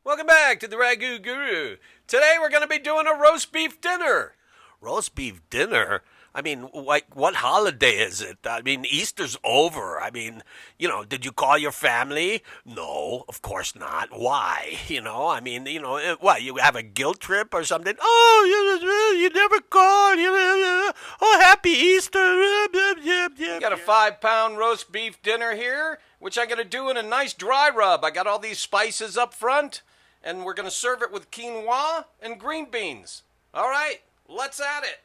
Welcome back to the Ragu Guru. Today we're going to be doing a roast beef dinner. Roast beef dinner? I mean, like, what holiday is it? I mean, Easter's over. I mean, did you call your family? No, of course not. Why? I mean, what, you have a guilt trip or something? Oh, you never called. Oh, happy Easter. Got a 5-pound roast beef dinner here, which I'm going to do in a nice dry rub. I got all these spices up front, and we're going to serve it with quinoa and green beans. All right, let's at it.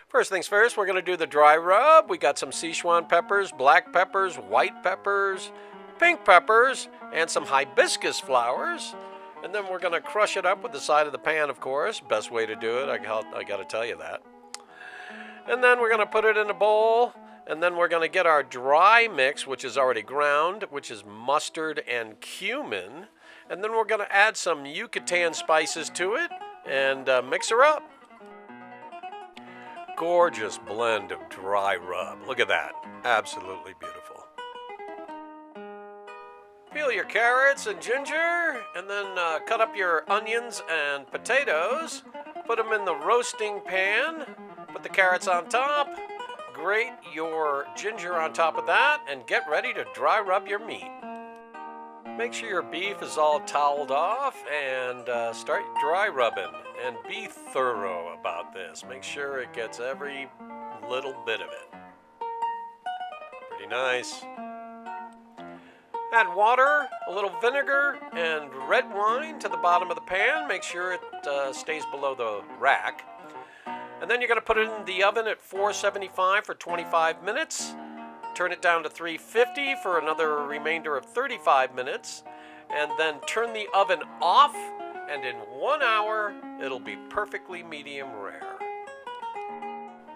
First things first, we're going to do the dry rub. We got some Sichuan peppers, black peppers, white peppers, pink peppers, and some hibiscus flowers. And then we're going to crush it up with the side of the pan, of course. Best way to do it, I got to tell you that. And then we're going to put it in a bowl. And then we're going to get our dry mix, which is already ground, which is mustard and cumin. And then we're going to add some Yucatan spices to it and mix her up. Gorgeous blend of dry rub. Look at that. Absolutely beautiful. Peel your carrots and ginger, and then cut up your onions and potatoes. Put them in the roasting pan. Put the carrots on top. Grate your ginger on top of that, and get ready to dry rub your meat. Make sure your beef is all toweled off and start dry rubbing. And be thorough about this. Make sure it gets every little bit of it. Pretty nice. Add water, a little vinegar, and red wine to the bottom of the pan. Make sure it stays below the rack. And then you're going to put it in the oven at 475 for 25 minutes. Turn it down to 350 for another remainder of 35 minutes. And then turn the oven off. And in 1 hour, it'll be perfectly medium rare.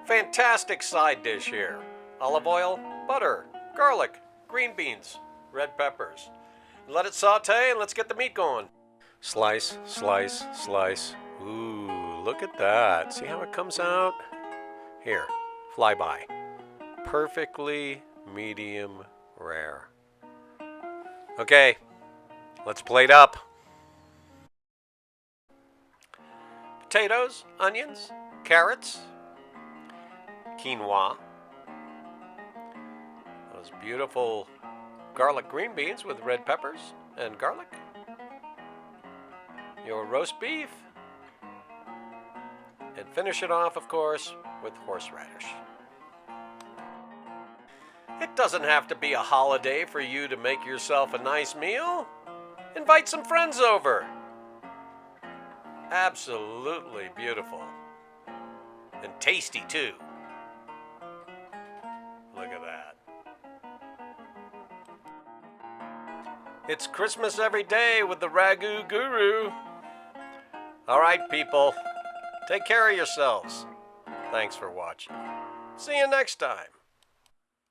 Fantastic side dish here. Olive oil, butter, garlic, green beans, red peppers. Let it saute and let's get the meat going. Slice, slice, slice. Ooh, look at that. See how it comes out? Here, fly by. Perfectly medium rare. Okay, let's plate up. Potatoes, onions, carrots, quinoa, those beautiful garlic green beans with red peppers and garlic, your roast beef, and finish it off, of course, with horseradish. It doesn't have to be a holiday for you to make yourself a nice meal. Invite some friends over. Absolutely beautiful. And tasty, too. Look at that. It's Christmas every day with the Ragu Guru. All right, people. Take care of yourselves. Thanks for watching. See you next time.